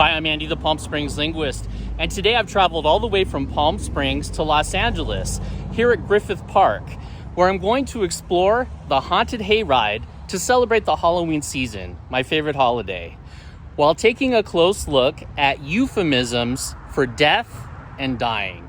Hi, I'm Andy, the Palm Springs linguist, and today I've traveled all the way from Palm Springs to Los Angeles, here at Griffith Park, where I'm going to explore the Haunted Hayride to celebrate the Halloween season, my favorite holiday, while taking a close look at euphemisms for death and dying.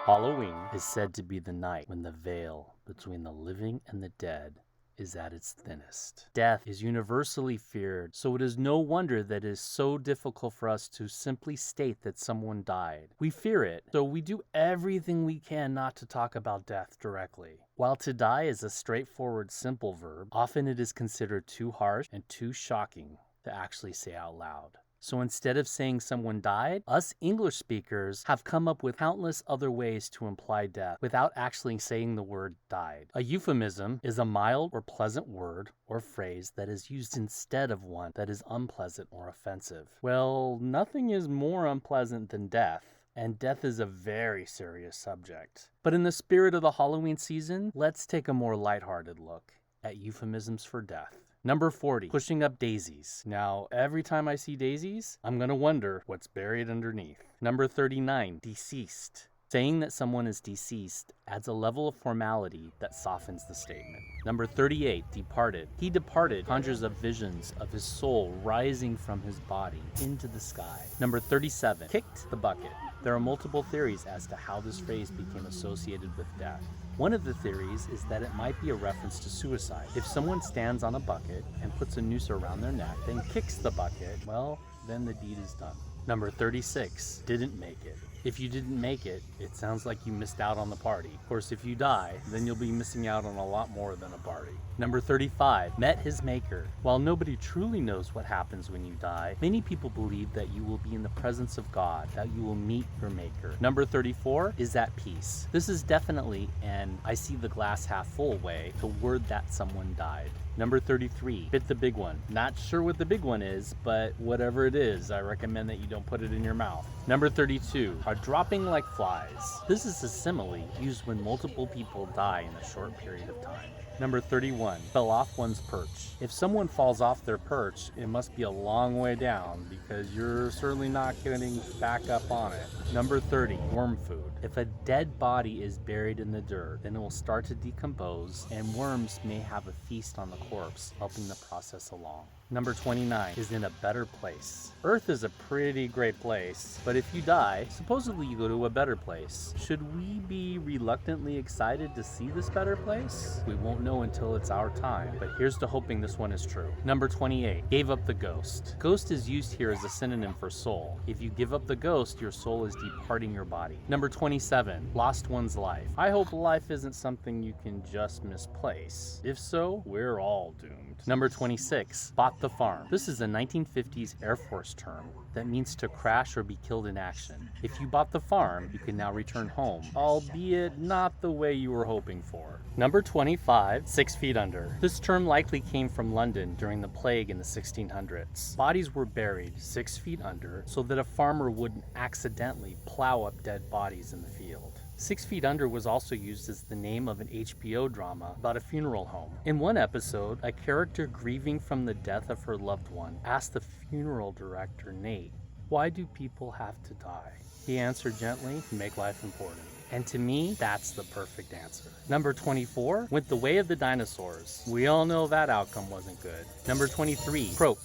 Halloween is said to be the night when the veil between the living and the dead is at its thinnest. Death is universally feared, so it is no wonder that it is so difficult for us to simply state that someone died. We fear it, so we do everything we can not to talk about death directly. While to die is a straightforward, simple verb, often it is considered too harsh and too shocking to actually say out loud. So instead of saying someone died, us English speakers have come up with countless other ways to imply death without actually saying the word died. A euphemism is a mild or pleasant word or phrase that is used instead of one that is unpleasant or offensive. Well, nothing is more unpleasant than death, and death is a very serious subject. But in the spirit of the Halloween season, let's take a more lighthearted look at euphemisms for death. Number 40, pushing up daisies. Now, every time I see daisies, I'm gonna wonder what's buried underneath. Number 39, deceased. Saying that someone is deceased adds a level of formality that softens the statement. Number 38, departed. He departed conjures up visions of his soul rising from his body into the sky. Number 37, kicked the bucket. There are multiple theories as to how this phrase became associated with death. One of the theories is that it might be a reference to suicide. If someone stands on a bucket and puts a noose around their neck, then kicks the bucket, well, then the deed is done. Number 36, didn't make it. If you didn't make it, it sounds like you missed out on the party. Of course, if you die, then you'll be missing out on a lot more than a party. Number 35, met his maker. While nobody truly knows what happens when you die, many people believe that you will be in the presence of God, that you will meet your maker. Number 34 is at peace. This is definitely, and I see the glass half full way, the word that someone died. Number 33, bit the big one. Not sure what the big one is, but whatever it is, I recommend that you don't put it in your mouth. Number 32, are dropping like flies. This is a simile used when multiple people die in a short period of time. Number 31, fell off one's perch. If someone falls off their perch, it must be a long way down because you're certainly not getting back up on it. Number 30, worm food. If a dead body is buried in the dirt, then it will start to decompose and worms may have a feast on the corpse, helping the process along. Number 29 is in a better place. Earth is a pretty great place, but if you die, supposedly you go to a better place. Should we be reluctantly excited to see this better place? We won't know until it's our time, but here's to hoping this one is true. Number 28, gave up the ghost. Ghost is used here as a synonym for soul. If you give up the ghost, your soul is departing your body. Number 27, lost one's life. I hope life isn't something you can just misplace. If so, we're all doomed. Number 26, bought the farm. This is a 1950s Air Force term that means to crash or be killed in action. If you bought the farm, you can now return home, albeit not the way you were hoping for. Number 25, 6 feet under. This term likely came from London during the plague in the 1600s. Bodies were buried 6 feet under so that a farmer wouldn't accidentally plow up dead bodies in the field. 6 Feet Under was also used as the name of an HBO drama about a funeral home. In one episode, a character grieving from the death of her loved one asked the funeral director, Nate, "Why do people have to die?" He answered gently, "To make life important." And to me, that's the perfect answer. Number 24, went the way of the dinosaurs. We all know that outcome wasn't good. Number 23, croaked.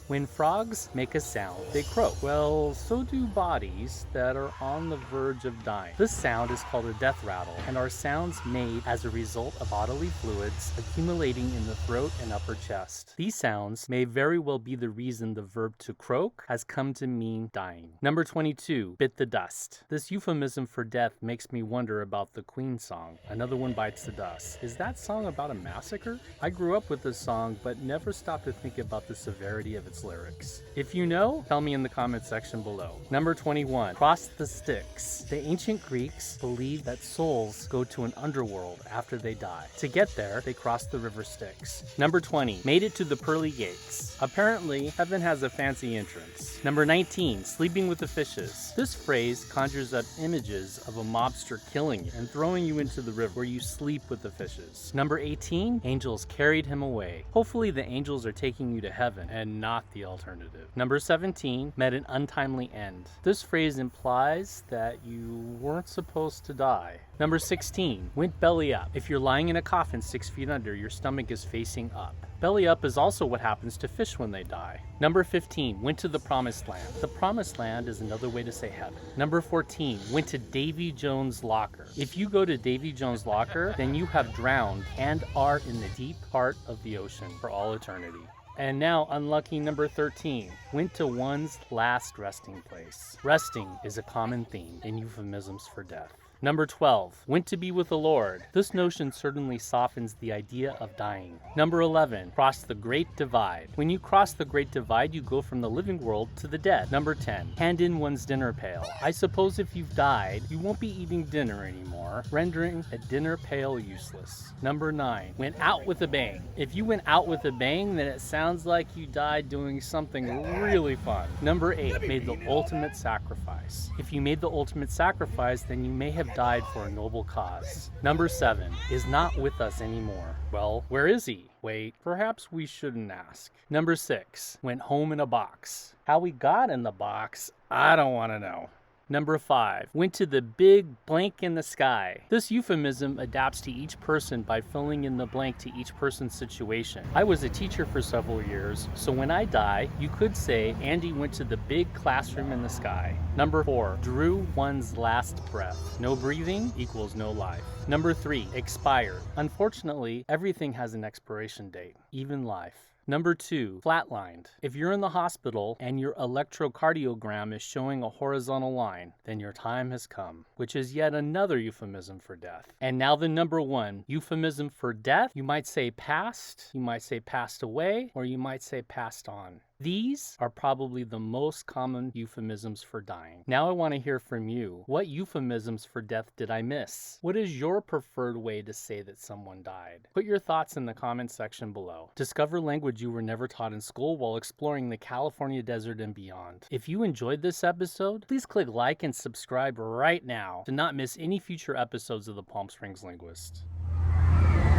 When frogs make a sound, they croak. Well, so do bodies that are on the verge of dying. This sound is called a death rattle and are sounds made as a result of bodily fluids accumulating in the throat and upper chest. These sounds may very well be the reason the verb to croak has come to mean dying. Number 22, bit the dust. This euphemism for death makes me wonder about the Queen song, Another One Bites the Dust. Is that song about a massacre? I grew up with this song, but never stopped to think about the severity of its its lyrics? If you know, tell me in the comment section below. Number 21, cross the Styx. The ancient Greeks believed that souls go to an underworld after they die. To get there, they cross the river Styx. Number 20, made it to the pearly gates. Apparently, heaven has a fancy entrance. Number 19, sleeping with the fishes. This phrase conjures up images of a mobster killing you and throwing you into the river where you sleep with the fishes. Number 18, angels carried him away. Hopefully the angels are taking you to heaven and not the alternative. Number 17, met an untimely end. This phrase implies that you weren't supposed to die. Number 16, went belly up. If you're lying in a coffin 6 feet under, your stomach is facing up. Belly up is also what happens to fish when they die. Number 15, went to the promised land. The promised land is another way to say heaven. Number 14, went to Davy Jones' locker. If you go to Davy Jones' locker, then you have drowned and are in the deep part of the ocean for all eternity. And now, unlucky number 13, went to one's last resting place. Resting is a common theme in euphemisms for death. Number 12, went to be with the Lord. This notion certainly softens the idea of dying. Number 11, cross the Great Divide. When you cross the Great Divide, you go from the living world to the dead. Number 10, hand in one's dinner pail. I suppose if you've died, you won't be eating dinner anymore, rendering a dinner pail useless. Number 9, went out with a bang. If you went out with a bang, then it sounds like you died doing something really fun. Number 8, made the ultimate sacrifice. If you made the ultimate sacrifice, then you may have died for a noble cause. Number 7, is not with us anymore. Well, where is he? Wait, perhaps we shouldn't ask. Number 6, went home in a box. How we got in the box, I don't want to know. Number 5, went to the big blank in the sky. This euphemism adapts to each person by filling in the blank to each person's situation. I was a teacher for several years, so when I die, you could say Andy went to the big classroom in the sky. Number 4, drew one's last breath. No breathing equals no life. Number 3, expired. Unfortunately, everything has an expiration date, even life. Number 2, flatlined. If you're in the hospital and your electrocardiogram is showing a horizontal line, then your time has come, which is yet another euphemism for death. And now the number 1, euphemism for death. You might say passed, you might say passed away, or you might say passed on. These are probably the most common euphemisms for dying. Now I want to hear from you. What euphemisms for death did I miss? What is your preferred way to say that someone died? Put your thoughts in the comment section below. Discover language you were never taught in school while exploring the California desert and beyond. If you enjoyed this episode, please click like and subscribe right now to not miss any future episodes of the Palm Springs Linguist.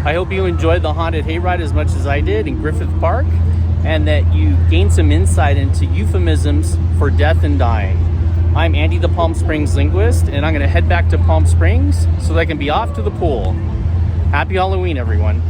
I hope you enjoyed the Haunted Hayride as much as I did in Griffith Park, and that you gained some insight into euphemisms for death and dying. I'm Andy the Palm Springs Linguist, and I'm going to head back to Palm Springs so that I can be off to the pool. Happy Halloween, everyone.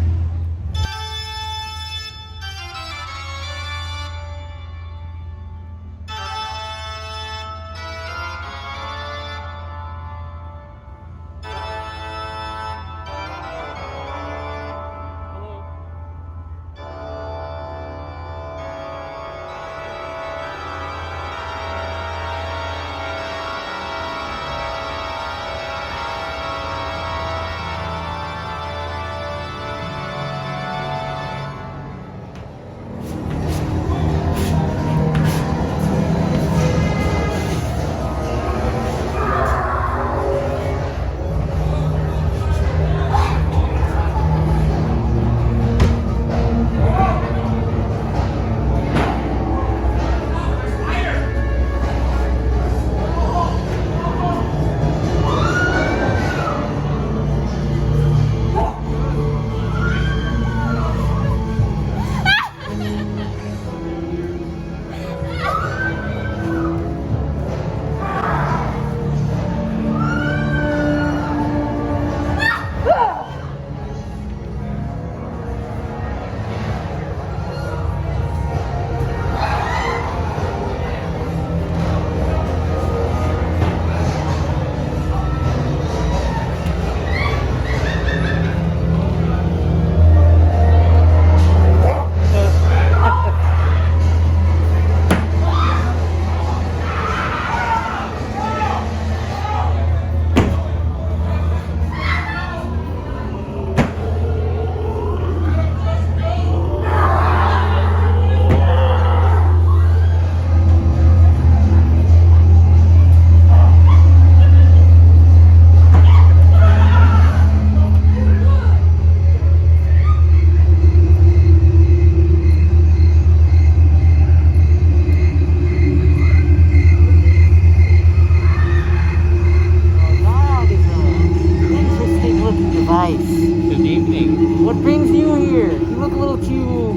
Nice. Good evening. What brings you here? You look a little too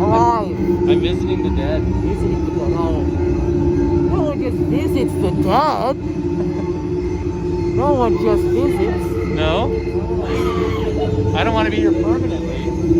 alive. I'm visiting the dead. Visiting the dead. Oh. No one just visits the dead. No one just visits. No? I don't want to be here permanently.